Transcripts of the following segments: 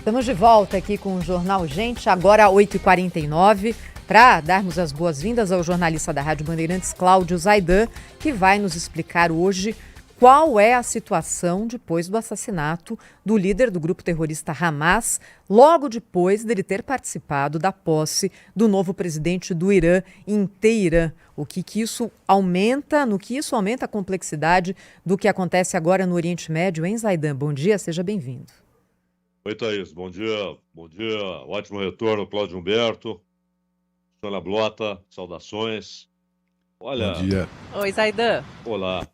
Estamos de volta aqui com o Jornal Gente, agora 8h49, para darmos as boas-vindas ao jornalista da Rádio Bandeirantes, Cláudio Zaidan, que vai nos explicar hoje qual é a situação depois do assassinato do líder do grupo terrorista Hamas, logo depois dele ter participado da posse do novo presidente do Irã em Teherã. No que isso aumenta a complexidade do que acontece agora no Oriente Médio, hein, Zaidan? Bom dia, seja bem-vindo. Oi, Thaís, bom dia, ótimo retorno, Cláudio Humberto, Sônia Blota, saudações. Olha, bom dia. Oi, Zaidan. Olá.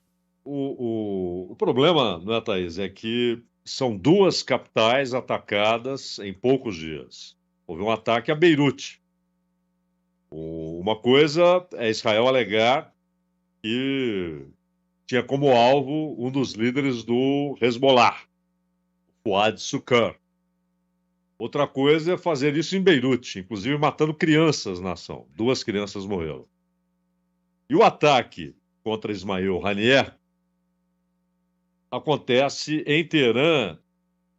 O problema, não é, Thaís, é que são duas capitais atacadas em poucos dias. Houve um ataque a Beirute. Uma coisa é Israel alegar que tinha como alvo um dos líderes do Hezbollah, Fuad Shukar. Outra coisa é fazer isso em Beirute, inclusive matando crianças na ação. 2 crianças morreram. E o ataque contra Ismail Haniyeh acontece em Teherã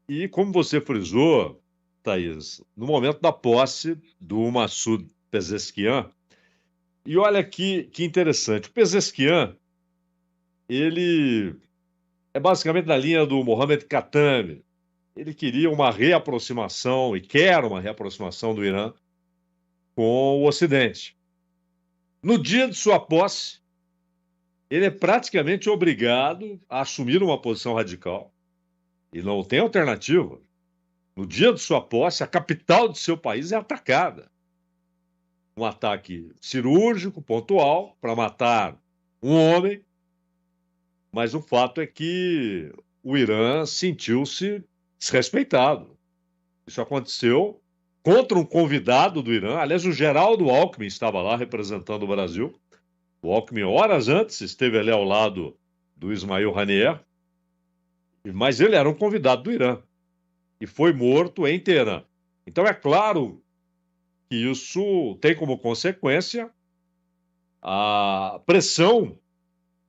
e, como você frisou, Thaís, no momento da posse do Massoud Pezeshkian. E olha que interessante, o Pezeshkian, ele é basicamente na linha do Mohammad Khatami. Ele queria uma reaproximação e quer uma reaproximação do Irã com o Ocidente. No dia de sua posse, ele é praticamente obrigado a assumir uma posição radical. E não tem alternativa. No dia de sua posse, a capital de seu país é atacada. Um ataque cirúrgico, pontual, para matar um homem. Mas o fato é que o Irã sentiu-se desrespeitado. Isso aconteceu contra um convidado do Irã. Aliás, o Geraldo Alckmin estava lá representando o Brasil. O Alckmin, horas antes, esteve ali ao lado do Ismail Haniyeh, mas ele era um convidado do Irã e foi morto em Teherã. Então, é claro que isso tem como consequência a pressão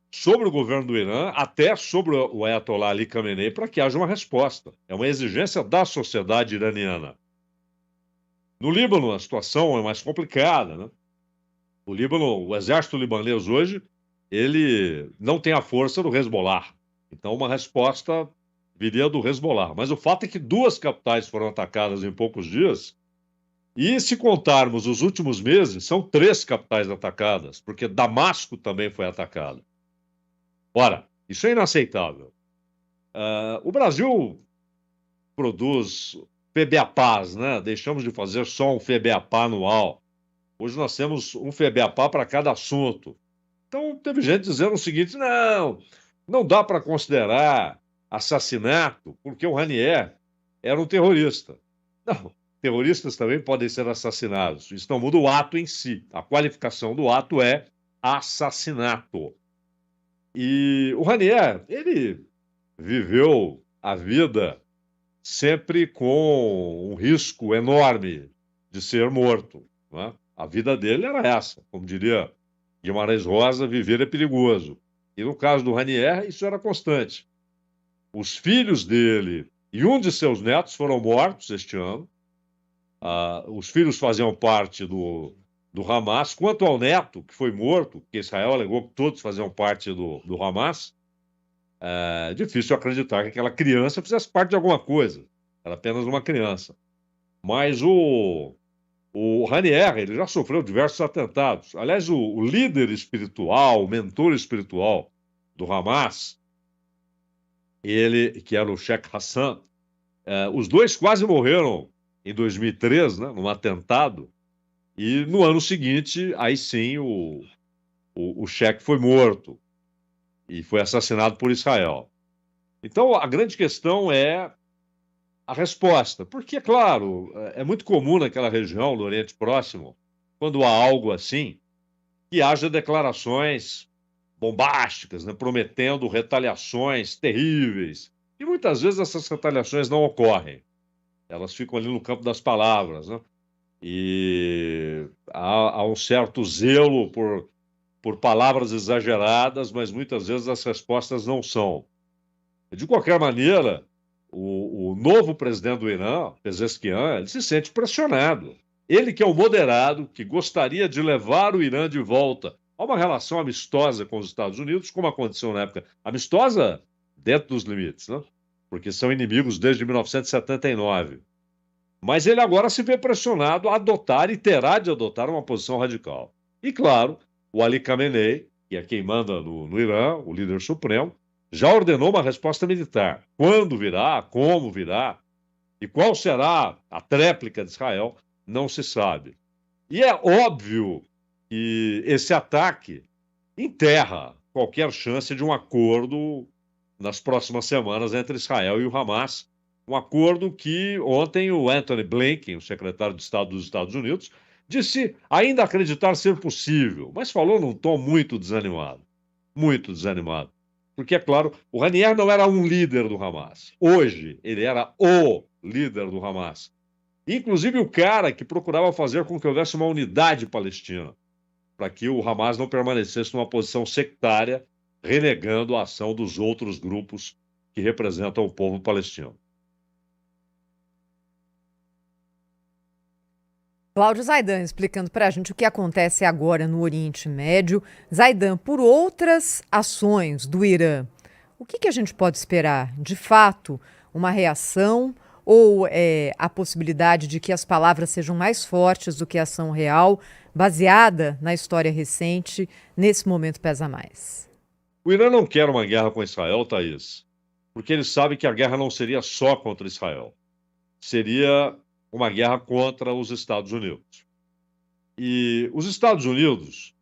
sobre o governo do Irã, até sobre o Ayatollah Ali Khamenei, para que haja uma resposta. É uma exigência da sociedade iraniana. No Líbano, a situação é mais complicada, né? O Líbano, o exército libanês hoje, ele não tem a força do Hezbollah. Então, uma resposta viria do Hezbollah. Mas o fato é que 2 capitais foram atacadas em poucos dias. E se contarmos os últimos meses, são 3 capitais atacadas, porque Damasco também foi atacado. Ora, isso é inaceitável. O Brasil produz FEBEAPAs, né? Deixamos de fazer só um FEBEAPA anual. Hoje nós temos um FEBEAPA para cada assunto. Então, teve gente dizendo o seguinte, não dá para considerar assassinato, porque o Haniyeh era um terrorista. Não, terroristas também podem ser assassinados. Isso não muda o ato em si. A qualificação do ato é assassinato. E o Haniyeh, ele viveu a vida sempre com um risco enorme de ser morto, não é? A vida dele era essa, como diria Guimarães Rosa, viver é perigoso. E no caso do Haniyeh, isso era constante. Os filhos dele e um de seus netos foram mortos este ano. Os filhos faziam parte do Hamas. Quanto ao neto, que foi morto, que Israel alegou que todos faziam parte do Hamas, é difícil acreditar que aquela criança fizesse parte de alguma coisa. Era apenas uma criança. Mas o Haniyeh, ele já sofreu diversos atentados. Aliás, o líder espiritual, o mentor espiritual do Hamas, ele, que era o Sheikh Hassan, os 2 quase morreram em 2003, né, num atentado, e no ano seguinte, aí sim, o Sheikh foi morto e foi assassinado por Israel. Então, a grande questão é a resposta, porque, claro, é muito comum naquela região, no Oriente Próximo, quando há algo assim, que haja declarações bombásticas, né, prometendo retaliações terríveis. E muitas vezes essas retaliações não ocorrem. Elas ficam ali no campo das palavras, né? E há um certo zelo por palavras exageradas, mas muitas vezes as respostas não são. De qualquer maneira, o novo presidente do Irã, Pezeshkian, ele se sente pressionado. Ele que é o moderado, que gostaria de levar o Irã de volta a uma relação amistosa com os Estados Unidos, como aconteceu na época. Amistosa dentro dos limites, né? Porque são inimigos desde 1979. Mas ele agora se vê pressionado a adotar e terá de adotar uma posição radical. E, claro, o Ali Khamenei, que é quem manda no Irã, o líder supremo, já ordenou uma resposta militar. Quando virá, como virá e qual será a tréplica de Israel, não se sabe. E é óbvio que esse ataque enterra qualquer chance de um acordo nas próximas semanas entre Israel e o Hamas. Um acordo que ontem o Antony Blinken, o secretário de Estado dos Estados Unidos, disse ainda acreditar ser possível, mas falou num tom muito desanimado. Muito desanimado. Porque, é claro, o Haniyeh não era um líder do Hamas. Hoje, ele era o líder do Hamas. Inclusive o cara que procurava fazer com que houvesse uma unidade palestina, para que o Hamas não permanecesse numa posição sectária, renegando a ação dos outros grupos que representam o povo palestino. Cláudio Zaidan explicando para a gente o que acontece agora no Oriente Médio. Zaidan, por outras ações do Irã, o que a gente pode esperar? De fato, uma reação ou a possibilidade de que as palavras sejam mais fortes do que a ação real, baseada na história recente, nesse momento pesa mais? O Irã não quer uma guerra com Israel, Thaís, porque ele sabe que a guerra não seria só contra Israel. Seria uma guerra contra os Estados Unidos. E os Estados Unidos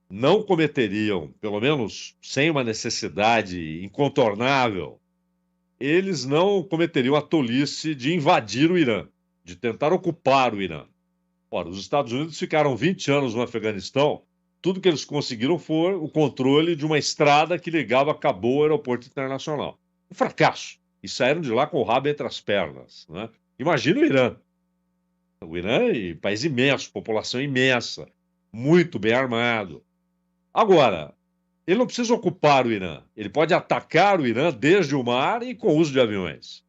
não cometeriam, pelo menos sem uma necessidade incontornável, eles não cometeriam a tolice de invadir o Irã, de tentar ocupar o Irã. Ora, os Estados Unidos ficaram 20 anos no Afeganistão, tudo que eles conseguiram foi o controle de uma estrada que ligava Cabul ao aeroporto internacional. Um fracasso. E saíram de lá com o rabo entre as pernas, né? Imagina o Irã. O Irã é um país imenso, população imensa, muito bem armado. Agora, ele não precisa ocupar o Irã. Ele pode atacar o Irã desde o mar e com uso de aviões.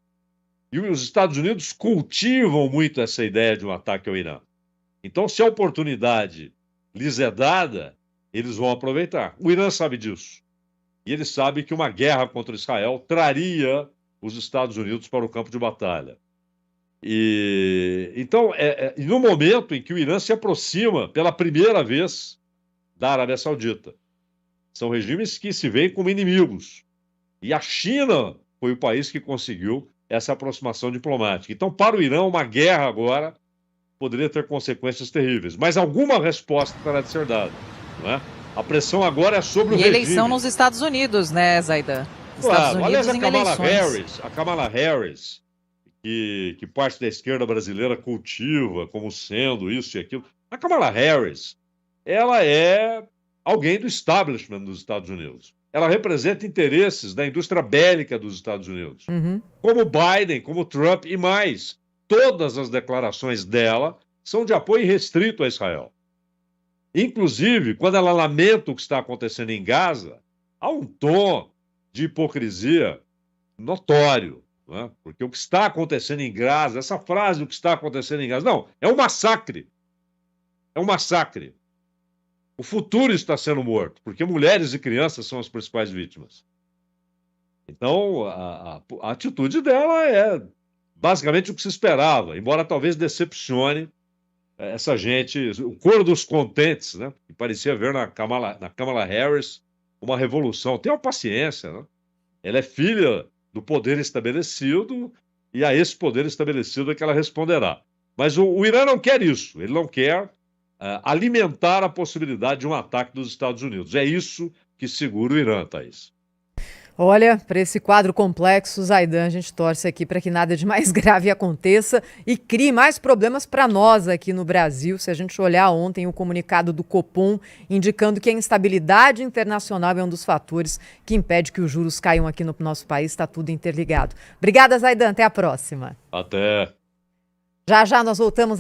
E os Estados Unidos cultivam muito essa ideia de um ataque ao Irã. Então, se a oportunidade lhes é dada, eles vão aproveitar. O Irã sabe disso. E ele sabe que uma guerra contra Israel traria os Estados Unidos para o campo de batalha. Então, no momento em que o Irã se aproxima pela primeira vez da Arábia Saudita, são regimes que se veem como inimigos. E a China foi o país que conseguiu essa aproximação diplomática. Então, para o Irã, uma guerra agora poderia ter consequências terríveis. Mas alguma resposta terá de ser dada, não é? A pressão agora é sobre o regime. E eleição nos Estados Unidos, né, Zaidan? Claro, aliás, a Kamala Harris, que parte da esquerda brasileira cultiva como sendo isso e aquilo. A Kamala Harris, ela é alguém do establishment dos Estados Unidos. Ela representa interesses da indústria bélica dos Estados Unidos. Uhum. Como Biden, como Trump e mais. Todas as declarações dela são de apoio irrestrito a Israel. Inclusive, quando ela lamenta o que está acontecendo em Gaza, há um tom de hipocrisia notório. Né? Porque o que está acontecendo em Gaza, essa frase, o que está acontecendo em Gaza, não, é um massacre. É um massacre. O futuro está sendo morto, porque mulheres e crianças são as principais vítimas. Então, a atitude dela é basicamente o que se esperava, embora talvez decepcione essa gente, o coro dos contentes, né? Que parecia ver na Kamala Harris uma revolução. Tenha paciência, né? Ela é filha do poder estabelecido e a esse poder estabelecido é que ela responderá. Mas o Irã não quer isso, ele não quer alimentar a possibilidade de um ataque dos Estados Unidos. É isso que segura o Irã, Thaís. Olha, para esse quadro complexo, Zaidan, a gente torce aqui para que nada de mais grave aconteça e crie mais problemas para nós aqui no Brasil. Se a gente olhar ontem o comunicado do Copom indicando que a instabilidade internacional é um dos fatores que impede que os juros caiam aqui no nosso país, está tudo interligado. Obrigada, Zaidan, até a próxima. Até. Já nós voltamos